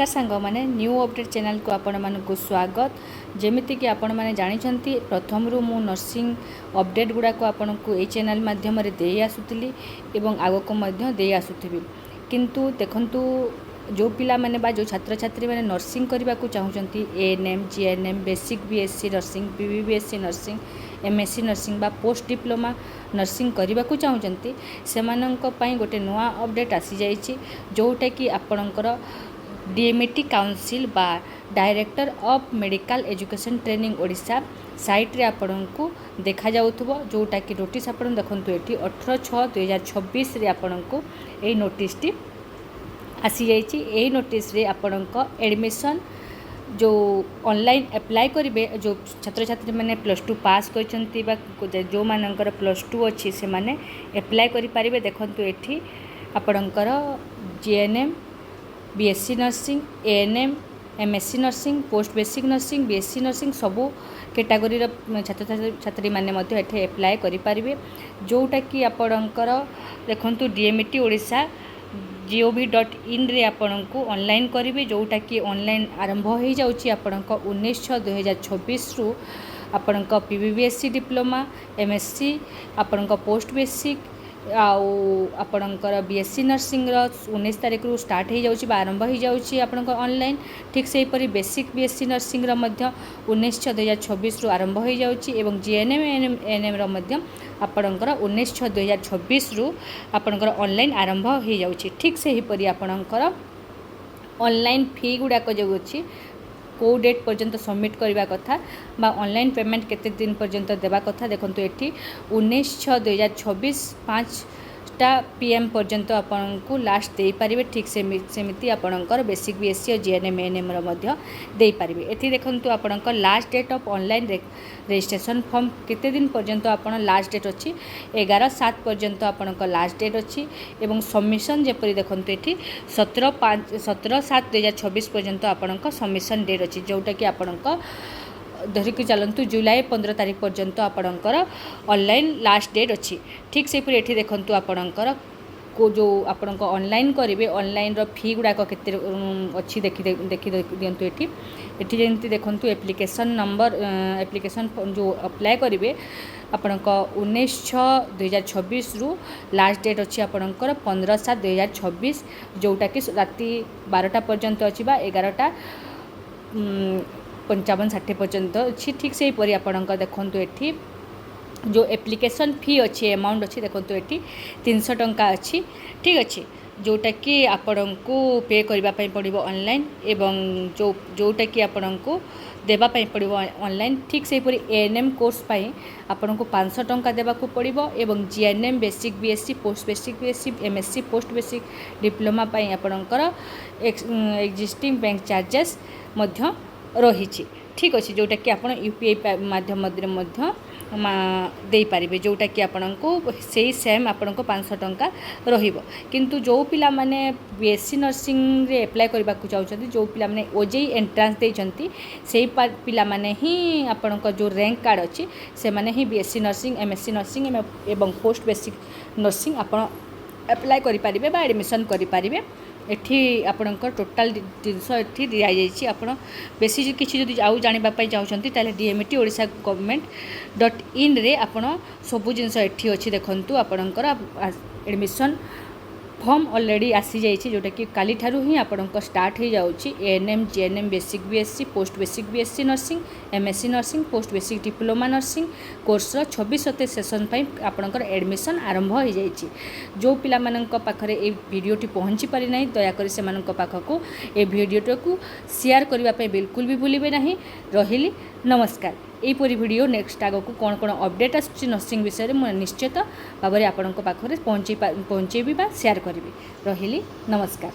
सांग मैंने new update channel को आपण मानक स्वागत। जमीती कि आपण मैंने जानी प्रथम रु मु नर्सिंग अपडेट गुड़ाक आपण को ये चैनल माध्यम दे आसुली एवं आगक दे आसुथी किंतु देखंतु जो पिला माने बा जो छात्र छात्री मैंने नर्सिंग करने को चाहूँगी ANM GNM basic BSc nursing PBBSc nursing MSc nursing बा पोस्ट डिप्लोमा नर्सिंग करने को चाहूँगी से गोटे नुआ अपडेट आसी जाइए जोटा कि आपणकर डीएमईटी काउंसिल बा director of medical education training Odisha site रे आपण को देखा जाउथबो जोटा कि नोटिस आपण देखंतु एठी 18/6/2026 रे आपण को ए नोटिस टी आसी जाइए। यही नोटिस रे आपण को एडमिशन जो ऑनलाइन अप्लाई करेंगे जो छात्र छात्री मैंने +2 पास करछंती बा जो मानकर +2 अच्छी से माने अप्लाई करि पारिबे। देखंतु एठी आपणकर GNM BSc nursing ANM MSc nursing post basic nursing BSc nursing सबू कैटेगरी छात्र छात्री मैंने एठे अप्लाई करि पारिबे जोटा कि आपणकर देखंतु डीएमईटी ओडिशा gov.in रे आपण को ऑनलाइन करेंगे जोटा कि ऑनलाइन आरंभ हो जाउची आपण को 19/6/2026 रु आपण को पीवीबीएससी डिप्लोमा एमएससी आपण को पोस्ट बेसिक आपणकर बीएससी नर्सिंग 19 तारीख रु स्टार्ट हो जाउची आरंभ हो जाउची आपण को ऑनलाइन। ठीक से परी बेसिक बीएससी नर्सिंग 19/6/2026 रु आरंभ हो जाउची एवं जीएनएम एएनएम आपणकर 19/6/2026 रु आपणकर ऑनलाइन आरंभ हो जाउची। ठीक से परी आपणकर ऑनलाइन फी गुड़ाक जो अच्छी को डेट पर्यंत सबमिट करने कथा बा ऑनलाइन पेमेंट केते दिन पर्यंत देवा कथा देखंतु एठी 19/6/2026 5टा PM पर्यंत आपण को लास्ट दे पारिबे। ठीक सेमिति आपणकर बेसिक बीएससी और जीएनएम एएनएम रो मध्य दे पारिबे। एठी देखंतु आपणकर last date of online registration form केते दिन पर्यंत आपण लास्ट डेट अछि 11/7 पर्यंत आपणकर लास्ट डेट अछि एवं सबमिशन जेपरि देखंतु एठी 17/7/2026 पर्यंत आपणकर सबमिशन डेट अछि जोटा कि आपणकर धरिक चलतु जुलाई 15 तारीख पर्यंत आपणकर ऑनलाइन लास्ट डेट अच्छी। ठीक से ये देखंतु आपणकर को जो आपण ऑनलाइन करेंगे ऑनलाइन रो फी गुड़ाक केते अच्छी देखी दिंतु एठी जमी देखंतु एप्लिकेशन नंबर एप्लिकेशन जो अप्लाई करेंगे आपण 19/6/2026 रु लास्ट डेट अच्छी आपणकर 15/7/2026 जोटा कि राति 12टा पर्यंत अच्छी 11टा 55-60 पर्यंत अच्छी। ठीक से परी आपणकर देखंतु एठी जो एप्लिकेशन फी अच्छी अमाउंट अच्छी देखंतु एठी 300 टंका अच्छी। ठीक अच्छे जोटा कि आपण को पे करने पड़ो ऑनलाइन एवं जोटा कि आपण को देवाई पड़ो ऑनलाइन। ठीक से परी एएनएम कोर्स पाई आपण को 500 टंका देवाक पड़ो एवं GNM basic BSc post basic BSc MSc post basic diploma पाई आपणकर एक्जिस्टिंग बैंक चार्जेस मध्य रही। ठीक अच्छे जोटा कि आप यूपीआई माध्यम दे पारिबे जोटा कि आपण को सही सेम आपण को 500 टंका रहिबो। किंतु जो पिला माने बीएससी नर्सिंग रे अप्लाई करबा को चाहउछथि जो पिला माने ओजेई एंट्रेंस देइछंती सेही पिला माने ही आपण को जो रैंक कार्ड अछि से माने ही बीएससी नर्सिंग एमएससी नर्सिंग एवं पोस्ट बेसिक नर्सिंग आपण अप्लाई करि पारिबे बा एडमिशन करि पारिबे। एठी आपणकर टोटाल जिनस एठी दिया जाइछि आपण बेसी किछि जदि आउ जानिबा पई चाहउछंती ताले डीएमईटी ओडिशा गवर्नमेंट.in रे आपण सबु जिनस एठी अछि देखंतु आपणकर एडमिशन फॉर्म ऑलरेडी आसी जाइछि जोटा कि काली ठारू ही आपणकर स्टार्ट हो जाउछि ANM GNM basic BSc post basic BSc nursing MSc nursing post basic diploma nursing course 26 session पई आपणकर एडमिशन आरंभ हो जाइछि। जो पिला मानक पाखरे ए वीडियोटी पहुंची पारि नाही दया करी से मानक पाखको ए वीडियोटी को शेयर करबा पई बिल्कुल भी भूलिबे नाही। रहिली नमस्कार। यहीपरी वीडियो नेक्स्ट आग को कौन कौन अपडेट आसुची नर्सिंग विषय में निश्चित भाव में आपण पाखे पहुँचेबी शेयर करी। रहिली नमस्कार।